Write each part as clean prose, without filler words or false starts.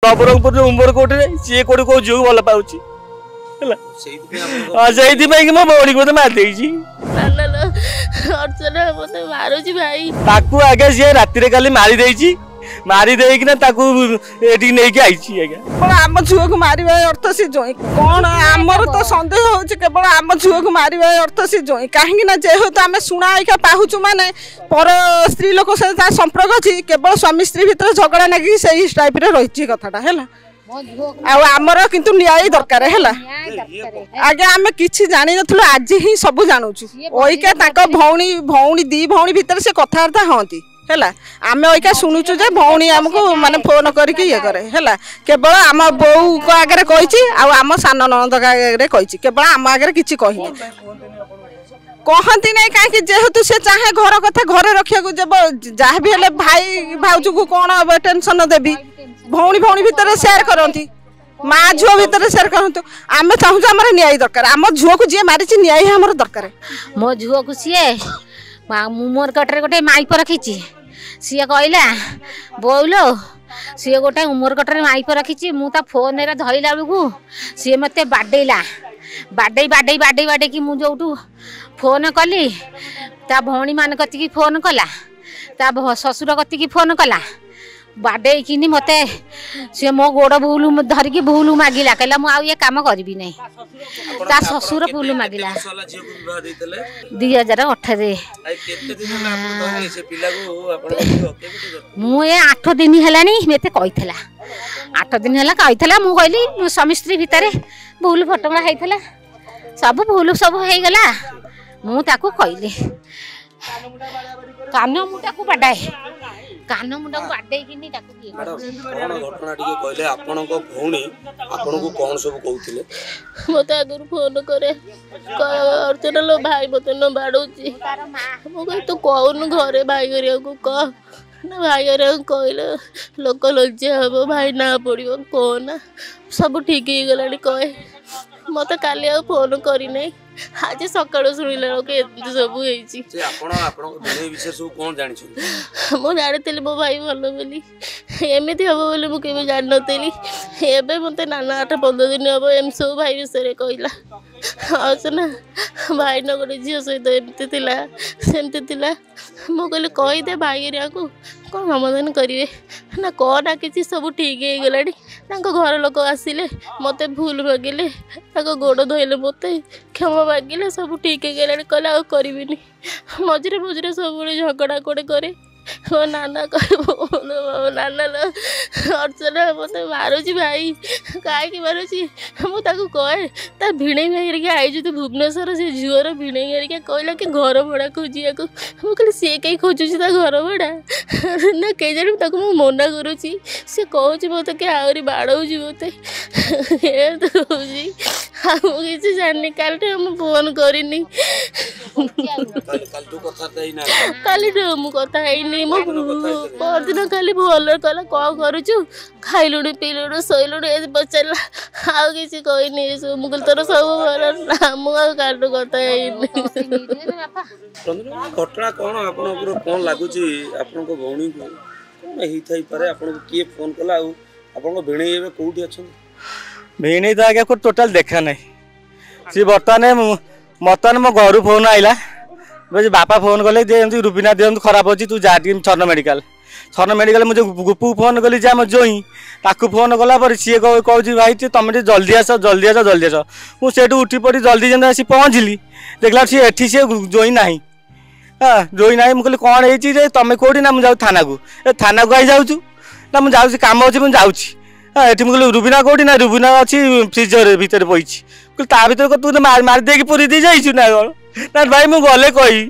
नवरंगपुर उमरकोट सी कोटी कौ झील भल पाऊँ मो भौणी को मार देजी ताकू आगे सी राति काली मारी देजी मारी देकिना ताकू एठी नै के आइछि आज्ञा केवल आम झुआ को मारिबा अर्थ से जोई कोन हमर तो संदेह होछि केवल आम झुआ को मारिबा अर्थ से जोई काहेकि ना जेहेतु आमे सुनाइका पाहुछु माने पर स्त्री लोक से संपर्क अछि केवल स्वामी स्त्री भीतर झगड़ा नागी सही टाइप रे रहिछि कथाटा हैला आमर किंतु न्याय दरकार है आगे आम कि जानी नथुलो आज ही सब जानूछु ओइका ताको भौणी भौणी दी भौणी भीतर से कथार्था हंती हैला आमे ओइका सुनुछु जे भौणी हमको माने फोन करके ये करे हैला केवल आम बोऊ को आगे कहिछि आ आम सान ननद आगे कहिछि केवल आम आगे किछि कहिने कहती नहीं कहीं जेहेतु से चाहे घर कथा घरे रखा जहाँ भी हेले भाई भाउज को कौन टेंशन देवी भौणी भौणी भितर शेयर करती माँ झुआ भितर शेयर करतु आम चाहूँ आम न्याय दरकार आम झुआ को जी मारी न्याय आम दरकार मो झुआ को सी मोर कटे गोटे माइप रखी सी कहला बोलो सी गोटे उमरकटर माइप रखी मुझे फोन धरला बेलू सी मत बाडेला बाडे बाडे बाडे बाडे कि मुझे फोन कली ता भौणी मान कतिकी फोन कला ता ससुर कतिकी फोन कला बाडे कि मते सी मो गोड़ भूल धरिकी भूल मागिला कहला मु ये काम करी नहीं ता ससुर भूल मागिला 2018 मु ये 8 दिन हेलानी मते कहिथला 8 दिन हला कहिथला मु कहली स्वामी स्त्री भितर भूल फटमड़ा होइथला सब भूल सब हो गला मु ताकू कहली कान मुटा को बाडाए कान मुटा को बाडे किनी ताकू की कोन घटना टिके कहले आपन को भौणी आपन को कोन सब कहउथिले मते अगर फोन करे अर्चना लो भाई मते न बाडौची मो कह तो कोन घरे भाई गरिया को कह ना भाई गरिया कहले लोक लज्जा हबो भाई ना पड़ियो कोना सब ठीक ही गलानी कहे मत काली आ फोन करी नहीं आज सकाळु सुनिला लोके एत सब हेची जे आपण विषय सब कोन जानि छु मो जानितली मो भाई भलो बोली एमिति हबो बोली मु केबे जान नतली एबे मते नाना 8-15 दिन हबो एम सब भाई विषय कहला आसना भाई न गोटे झील सहित एमती थिला सेमती थिला मु कहले कहि दे भाई रे को कौन समाधान करेंगे ना कौन कि सब ठीक हो गला घर लोक आसिले मत भूल मागिले गोड़ धोइले मत क्षमा मागिले सब ठीक हो गला कहले आ करी मझे मझे सब झगड़ा कोड़े करे मो नाना कह नाना अर्चना मत मारुची भाई कहीं मारुची मुझे कहे ता भिणे भाई आई तू भुवनेश्वर से झुअर भिणे हरिका कहला कि घर भड़ा खोजिया को मुझे कहली सी कहीं खोजुची ता घर भड़ा ना कई जानी मुझे मना करुच्ची सी कहूँ मत कि आहरी बाड़ौची मत किसी जानी कल फोन करनी काली कथा है परदिन खाली भल कहला कौन करुचु खाइलुणी पीलुणु शोलुणु ये पचारा आउ कि कहनी मुझे तोर सब भल मुझे कथा घटना कौन कौन लगुच भौणी को होई पारे आपन किए फोन कला आपन भिणे एबे कोठी अछन भिणे तो आगे को टोटल देखा नहीं सी बर्तमान मो घर फोन आइला बापा फोन कले रूबीना देह खराब अच्छी तू जा छन मेडिकल मुझे गुपू फोन कली जे जोई ताकू फोन कला पर सी कहूँ भाई तुम जल्दी आस जल्दी आस जल्दी आस मुझे उठी पड़ी जल्दी जमी आसी पहुँचली देखला सी एठी सी जोई ना हाँ जोई ना मुझे कौन है तुम कौटी ना मुझे थाना को थाना को आई जाऊँ ना मुझे काम अच्छे मुझे जाऊँगी हाँ ये मुझे रूबीना कौटी ना रूबीना अच्छी फ्रिजर भितर बही ता भर तू मारिदे पूरी दी जाइछु ना कौन ना भाई मुझे गले कही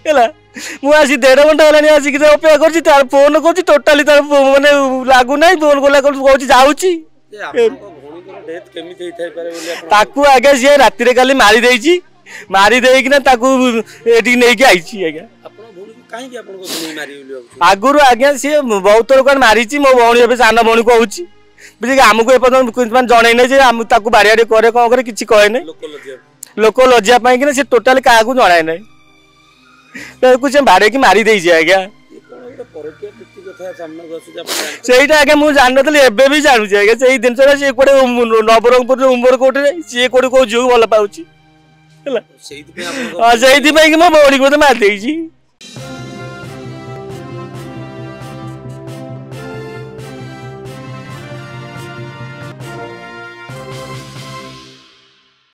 है मुझे 1.5 घंटा है आसिक अपेक्षा कर तार फोन कर टोटाली तार माने लगुना फोन कला कहूँ जाऊँगी ताकू आगे सी राति काली मारी देछि मारी देकिना ताकू एठी नै के आइछि आज्ञा आगुरु आज्ञा सी बहुत लोक मारी मो भौणी ए सान भौणी कहूँ बुझे आमको एपर्तन जन ना बाड़िया करे कौन करे किसी कहे ना लोक लज्जा पाई सी टोटाली क्या जन ना कुछ बाड़े की मारी दे आज्ञा କଥା ସାମ୍ନାକୁ ଆସୁଛି ଆପଣ ଜାଣିଛନ୍ତି? ସେଇଟା ଆଜ୍ଞା ମୁଁ ଜାଣିନଥିଲି ଏବେ ବି ଜାଣୁଛି ଆଜ୍ଞା ସେଇ ଜିନିଷଟା ସିଏ କୋଉଠି ନବରଙ୍ଗପୁରରେ ଉମରକୋଟରେ ସିଏ କୋଉଠି କୋଉ ଝିଅକୁ ଭଲ ପାଉଛି ହେଲା ସେଇଥିପାଇଁ ସେଇଥିପାଇଁ କି ମୋ ଭଉଣୀକୁ ମତେ ମାରି ଦେଇଛି।